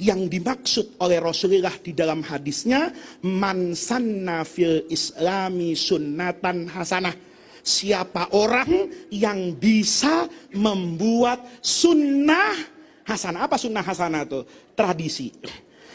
Yang dimaksud oleh Rasulullah di dalam hadisnya, man sanna fil islami sunnatan hasanah. Siapa orang yang bisa membuat sunnah hasanah. Apa sunnah hasanah itu? Tradisi.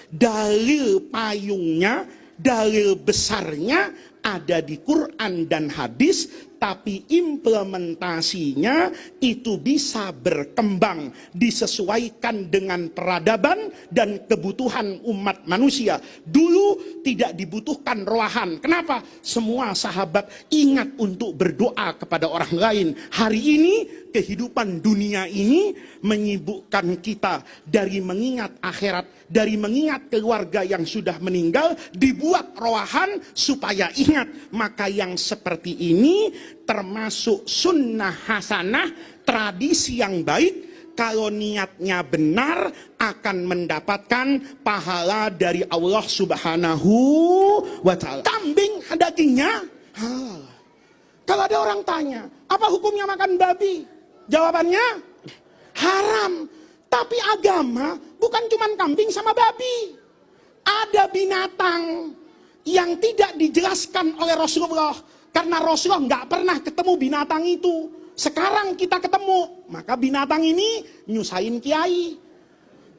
Dalil payungnya, dalil besarnya ada di Quran dan hadis, tapi implementasinya itu bisa berkembang, disesuaikan dengan peradaban dan kebutuhan umat manusia. Dulu tidak dibutuhkan roahan. Kenapa? Semua sahabat ingat untuk berdoa kepada orang lain. Hari ini kehidupan dunia ini menyibukkan kita dari mengingat akhirat, dari mengingat keluarga yang sudah meninggal, dibuat roahan supaya ingat. Maka yang seperti ini termasuk sunnah hasanah, tradisi yang baik. Kalau niatnya benar akan mendapatkan pahala dari Allah Subhanahu wa ta'ala. Kambing dagingnya halal. Kalau ada orang tanya, apa hukumnya makan babi? Jawabannya haram. Tapi agama bukan cuma kambing sama babi. Ada binatang yang tidak dijelaskan oleh Rasulullah. Karena Rasulullah nggak pernah ketemu binatang itu. Sekarang kita ketemu. Maka binatang ini nyusahin kiai.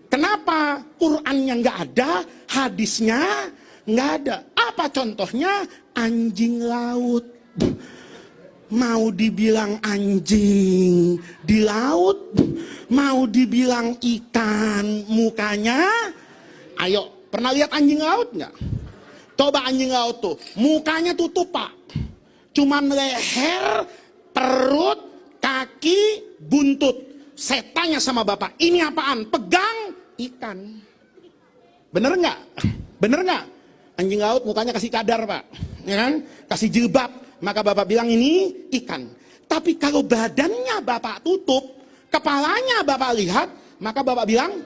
Kenapa? Qurannya nggak ada, hadisnya nggak ada. Apa contohnya? Anjing laut. Mau dibilang anjing di laut, mau dibilang ikan mukanya. Ayo, pernah lihat anjing laut nggak? Coba anjing laut tuh, mukanya tutup pak. Cuman leher, perut, kaki, buntut. Saya tanya sama bapak, ini apaan? Pegang ikan. Bener nggak? Bener nggak? Anjing laut mukanya kasih cadar pak, ya kan? Kasih jilbab. Maka bapak bilang ini ikan. Tapi kalau badannya bapak tutup, kepalanya bapak lihat, maka bapak bilang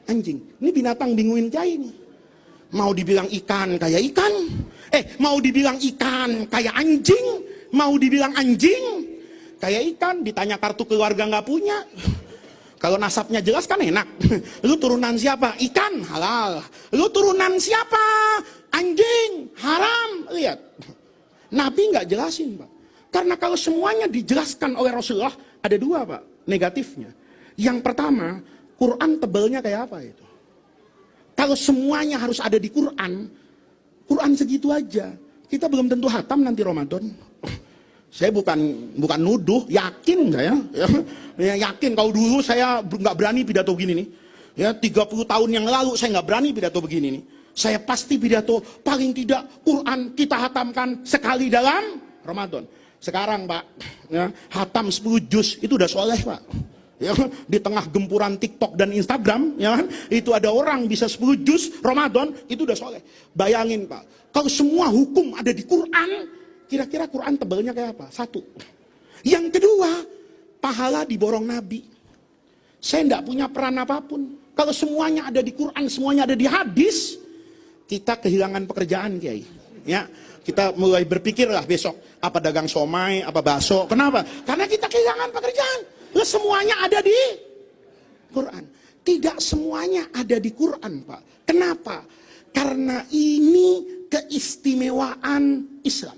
anjing. Ini binatang binguin kiai ini. Mau dibilang ikan kayak ikan, mau dibilang ikan kayak anjing, mau dibilang anjing kayak ikan. Ditanya kartu keluarga nggak punya. Kalau nasabnya jelas kan enak. Lu turunan siapa? Ikan, halal. Lu turunan siapa? Anjing, haram. Lihat. Nabi nggak jelasin pak. Karena kalau semuanya dijelaskan oleh Rasulullah, ada dua pak negatifnya. Yang pertama, Quran tebelnya kayak apa itu? Kalau semuanya harus ada di Quran, Quran segitu aja. Kita belum tentu hatam nanti Ramadan. Saya bukan nuduh, yakin saya. Ya, yakin kalau dulu saya nggak berani pidato begini nih. Ya 30 tahun yang lalu saya nggak berani pidato begini nih. Saya pasti pidato paling tidak Quran kita hatamkan sekali dalam Ramadan. Sekarang pak, ya, hatam 10 juz itu udah soleh pak. Ya, di tengah gempuran TikTok dan Instagram, ya kan, itu ada orang bisa 10 juz Ramadan itu udah soleh. Bayangin pak, kalau semua hukum ada di Quran, kira-kira Quran tebelnya kayak apa? Satu. Yang kedua, pahala diborong Nabi. Saya tidak punya peran apapun. Kalau semuanya ada di Quran, semuanya ada di hadis, kita kehilangan pekerjaan kiai. Ya, kita mulai berpikirlah besok apa dagang somai, apa bakso. Kenapa? Karena kita kehilangan pekerjaan. Semuanya ada di Quran. Tidak semuanya ada di Quran, Pak. Kenapa? Karena ini keistimewaan Islam.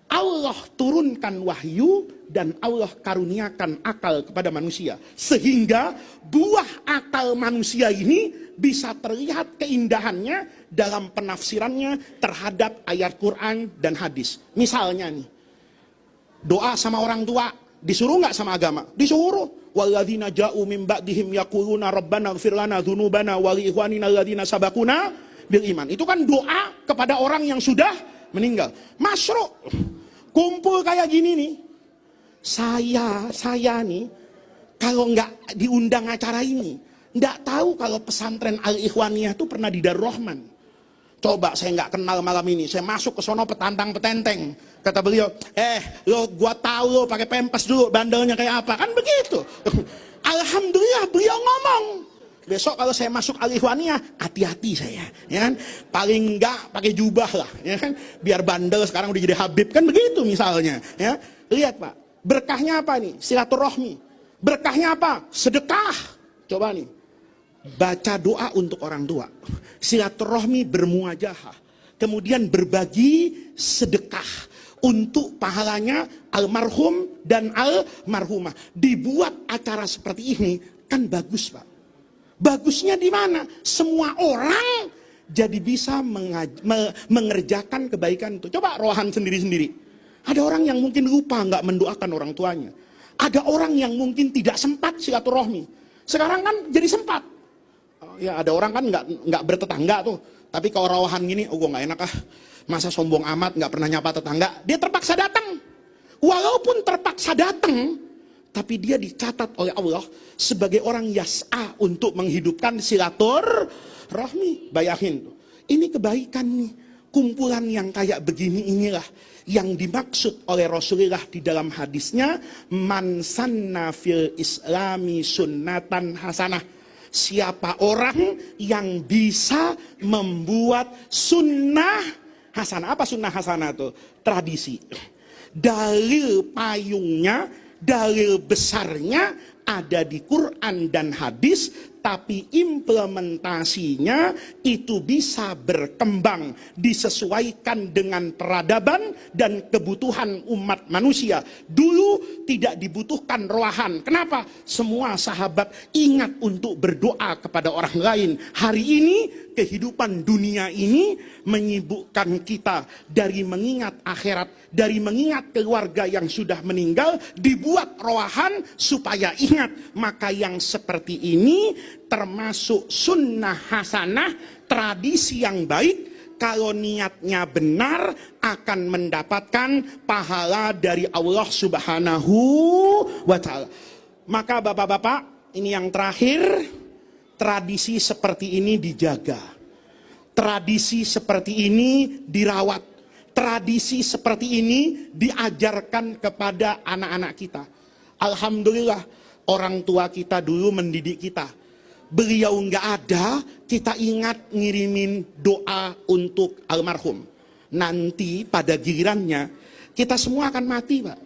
Allah turunkan wahyu dan Allah karuniakan akal kepada manusia. Sehingga buah akal manusia ini bisa terlihat keindahannya dalam penafsirannya terhadap ayat Quran dan hadis. Misalnya nih, doa sama orang tua, disuruh nggak sama agama? Disuruh. Walladzina ja'u min ba'dihim yaquluna rabbana ighfir lana dzunubana wa li ikhwanina alladzina sabaquna bil iman. Itu kan doa kepada orang yang sudah meninggal. Masyru'. Kumpul kayak gini nih. Saya nih kalau nggak diundang acara ini, nggak tahu kalau pesantren Al-Ikhwaniyah itu pernah di Darul Rahman. Coba saya nggak kenal malam ini, saya masuk ke sono petantang petenteng. Kata beliau, gua tahu lo pakai pempes dulu, bandelnya kayak apa, kan begitu. Alhamdulillah beliau ngomong. Besok kalau saya masuk Al-Ikhwaniyah, hati-hati saya, ya kan? Paling enggak pakai jubah lah, ya kan? Biar bandel sekarang udah jadi Habib, kan begitu misalnya, ya. Lihat Pak, berkahnya apa nih? Silaturahmi. Berkahnya apa? Sedekah. Coba nih, baca doa untuk orang tua, silaturahmi bermuajahah, kemudian berbagi sedekah untuk pahalanya almarhum dan almarhumah. Dibuat acara seperti ini kan bagus, Pak. Bagusnya di mana? Semua orang jadi bisa mengerjakan kebaikan itu. Coba Rohan sendiri-sendiri. Ada orang yang mungkin lupa nggak mendoakan orang tuanya. Ada orang yang mungkin tidak sempat silaturahmi. Sekarang kan jadi sempat. Ya ada orang kan nggak bertetangga tuh. Tapi kalau Rohan gini, oh gue nggak enak ah. Masa sombong amat nggak pernah nyapa tetangga. Dia terpaksa datang. Walaupun terpaksa datang, tapi dia dicatat oleh Allah sebagai orang yas'a untuk menghidupkan silaturahmi. Bayangin tuh. Ini kebaikan nih. Kumpulan yang kayak begini inilah yang dimaksud oleh Rasulullah di dalam hadisnya, man sanna fil islami sunnatan hasanah. Siapa orang yang bisa membuat sunnah hasanah. Apa sunnah hasanah itu? Tradisi. Dalil payungnya, dalil besarnya ada di Quran dan hadis, tapi implementasinya itu bisa berkembang, disesuaikan dengan peradaban dan kebutuhan umat manusia. Dulu tidak dibutuhkan rohan. Kenapa? Semua sahabat ingat untuk berdoa kepada orang lain. Hari ini kehidupan dunia ini menyibukkan kita dari mengingat akhirat, dari mengingat keluarga yang sudah meninggal, dibuat rohan supaya ingat. Maka yang seperti ini termasuk sunnah hasanah, tradisi yang baik. Kalau niatnya benar akan mendapatkan pahala dari Allah Subhanahu wa ta'ala. Maka bapak-bapak, ini yang terakhir, tradisi seperti ini dijaga. Tradisi seperti ini dirawat. Tradisi seperti ini diajarkan kepada anak-anak kita. Alhamdulillah, orang tua kita dulu mendidik kita. Beliau nggak ada, kita ingat ngirimin doa untuk almarhum. Nanti pada gilirannya, kita semua akan mati, Pak.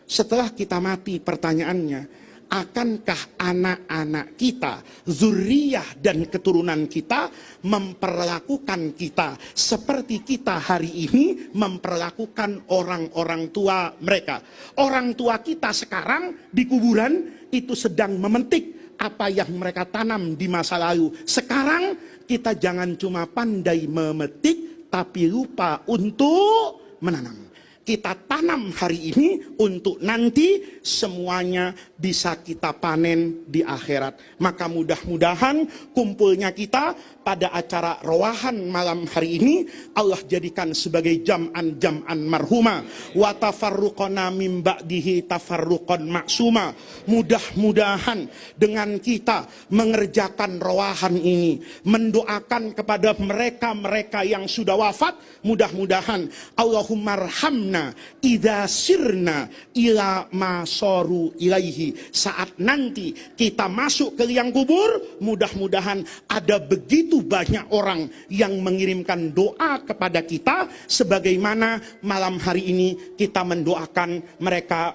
Setelah kita mati, pertanyaannya, akankah anak-anak kita, zuriyah dan keturunan kita memperlakukan kita seperti kita hari ini memperlakukan orang-orang tua mereka? Orang tua kita sekarang di kuburan itu sedang memetik apa yang mereka tanam di masa lalu. Sekarang kita jangan cuma pandai memetik, tapi lupa untuk menanam. Kita tanam hari ini untuk nanti semuanya bisa kita panen di akhirat. Maka mudah-mudahan kumpulnya kita pada acara rowahan malam hari ini Allah jadikan sebagai jam'an marhuma wa tafarruqana mim ba'dihi tafarruqan maksuma. Mudah-mudahan dengan kita mengerjakan rowahan ini, mendoakan kepada mereka-mereka yang sudah wafat, mudah-mudahan Allahumma arhamna idza sirna ila ma saru ilaihi. Saat nanti kita masuk ke liang kubur, mudah-mudahan ada begitu banyak orang yang mengirimkan doa kepada kita sebagaimana malam hari ini kita mendoakan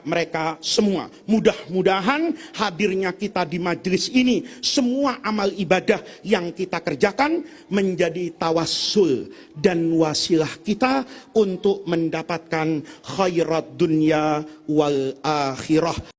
mereka semua. Mudah-mudahan hadirnya kita di majelis ini, semua amal ibadah yang kita kerjakan menjadi tawassul dan wasilah kita untuk mendapatkan khairat dunia wal akhirah.